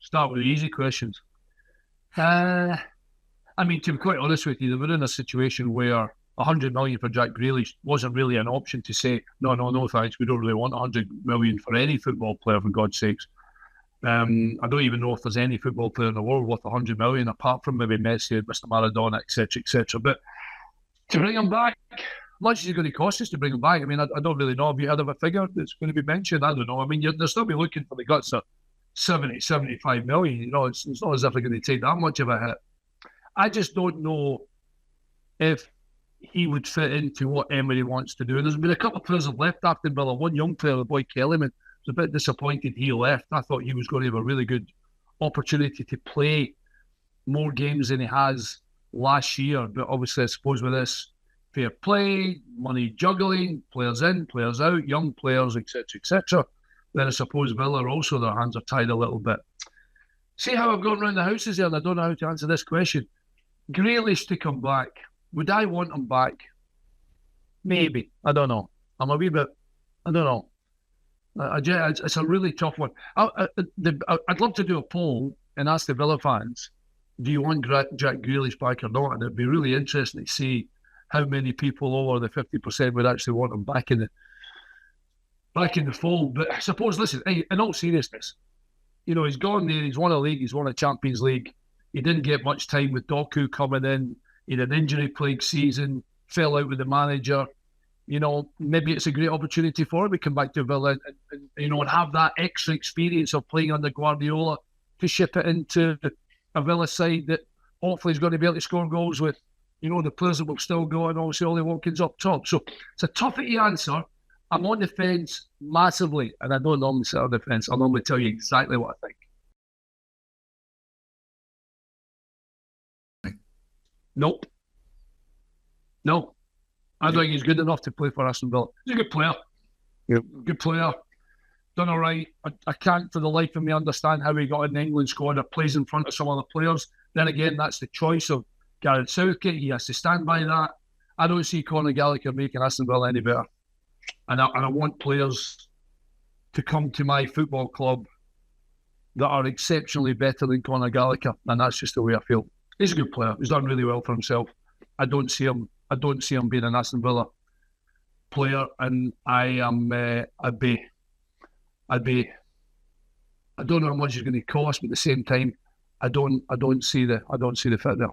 Start with the easy questions. I mean, to be quite honest with you, they were in a situation where 100 million for Jack Grealish wasn't really an option to say, no, thanks, we don't really want 100 million for any football player, for God's sakes. I don't even know if there's any football player in the world worth 100 million, apart from maybe Messi, Mr. Maradona, etc., etc. But to bring him back, how much is it going to cost us to bring him back? I mean, I don't really know. Have you heard of a figure that's going to be mentioned? I don't know. I mean, they'll still be looking for the guts of 70, 75 million. You know, it's not as if they're going to take that much of a hit. I just don't know if he would fit into what Emery wants to do. There's been a couple of players have left after Villa. One young player, the boy Kellyman, was a bit disappointed he left. I thought he was going to have a really good opportunity to play more games than he has last year. But obviously, I suppose with this fair play, money juggling, players in, players out, young players, etc., etc., then I suppose Villa also, their hands are tied a little bit. See how I've gone round the houses here, and I don't know how to answer this question. Grealish to come back. Would I want him back? Maybe. I don't know. I'm a wee bit, I don't know. It's a really tough one. I'd love to do a poll and ask the Villa fans, do you want Jack Grealish back or not? And it'd be really interesting to see how many people over the 50% would actually want him back in the fold. But I suppose, listen, in all seriousness, you know, he's gone there, he's won a league, he's won a Champions League. He didn't get much time with Doku coming in. He had an injury-plagued season, fell out with the manager. You know, maybe it's a great opportunity for him to come back to Villa and you know, and have that extra experience of playing under Guardiola to ship it into a Villa side that hopefully is going to be able to score goals with, you know, the players that will still go, and obviously Ollie Watkins up top. So it's a toughy answer. I'm on the fence massively, and I don't normally sit on the fence. I'll normally tell you exactly what I think. Nope. No. I don't think he's good enough to play for Aston Villa. He's a good player. Yep. Good player. Done all right. I can't for the life of me understand how he got in the England squad or plays in front of some other players. Then again, that's the choice of Gareth Southgate. He has to stand by that. I don't see Conor Gallagher making Aston Villa any better. And I want players to come to my football club that are exceptionally better than Conor Gallagher. And that's just the way I feel. He's a good player. He's done really well for himself. I don't see him being an Aston Villa player, and I don't know how much it's going to cost, but at the same time, I don't see the fit there.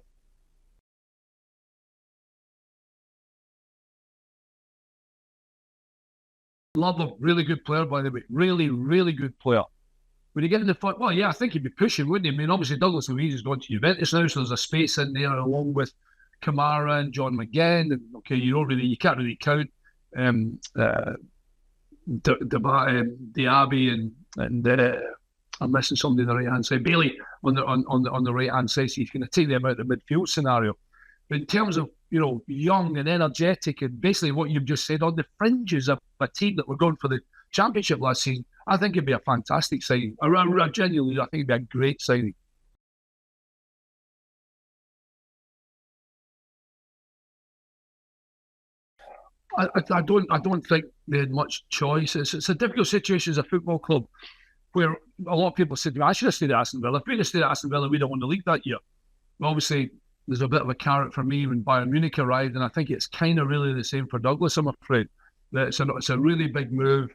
Love him, really good player, by the way. Really, really good player. When you get in the front, well, yeah, I think he'd be pushing, wouldn't he? I mean, obviously Douglas Luiz has gone to Juventus now, so there's a space in there along with Kamara and John McGinn. And okay, you can't really count Diaby and I'm missing somebody on the right hand side. Bailey on the right hand side, so he's going to take them out of the midfield scenario. But in terms of, you know, young and energetic, and basically what you've just said, on the fringes of a team that were going for the championship last season, I think it'd be a fantastic signing. Genuinely, I think it'd be a great signing. I don't think they had much choice. It's a difficult situation as a football club where a lot of people said, I should have stayed at Aston Villa. If we'd have stayed at Aston Villa, we'd have won the league that year. Well, obviously, there's a bit of a carrot for me when Bayern Munich arrived, and I think it's kind of really the same for Douglas, I'm afraid. It's a really big move.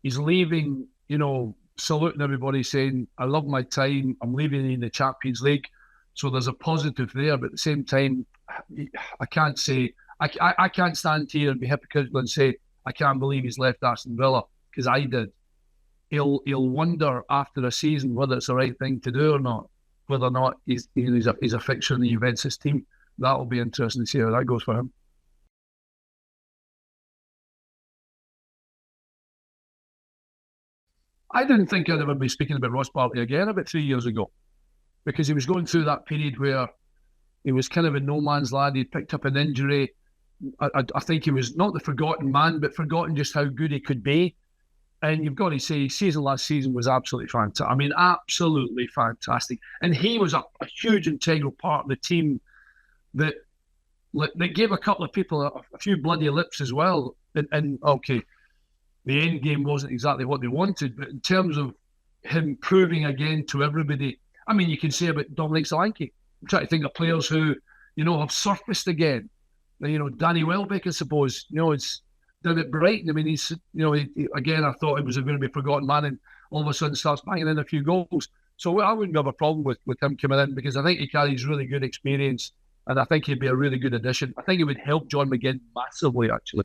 He's leaving, you know, saluting everybody, saying, I love my time, I'm leaving in the Champions League. So there's a positive there, but at the same time, I can't say, I can't stand here and be hypocritical and say, I can't believe he's left Aston Villa, because I did. He'll wonder after a season whether it's the right thing to do or not, whether or not he's a fixture in the Juventus team. That'll be interesting to see how that goes for him. I didn't think I'd ever be speaking about Ross Barkley again about 3 years ago, because he was going through that period where he was kind of in no man's land. He'd picked up an injury. I think he was not the forgotten man, but forgotten just how good he could be. And you've got to say, last season was absolutely fantastic. I mean, absolutely fantastic. And he was a huge integral part of the team that gave a couple of people a few bloody lips as well. And okay, the end game wasn't exactly what they wanted, but in terms of him proving again to everybody. I mean, you can say about Dominic Solanke. I'm trying to think of players who, have surfaced again. Danny Welbeck, I suppose. It's down at Brighton. I mean, he's, again, I thought he was going to be forgotten man, and all of a sudden starts banging in a few goals. So I wouldn't have a problem with him coming in, because I think he carries really good experience, and I think he'd be a really good addition. I think it would help John McGinn massively, actually.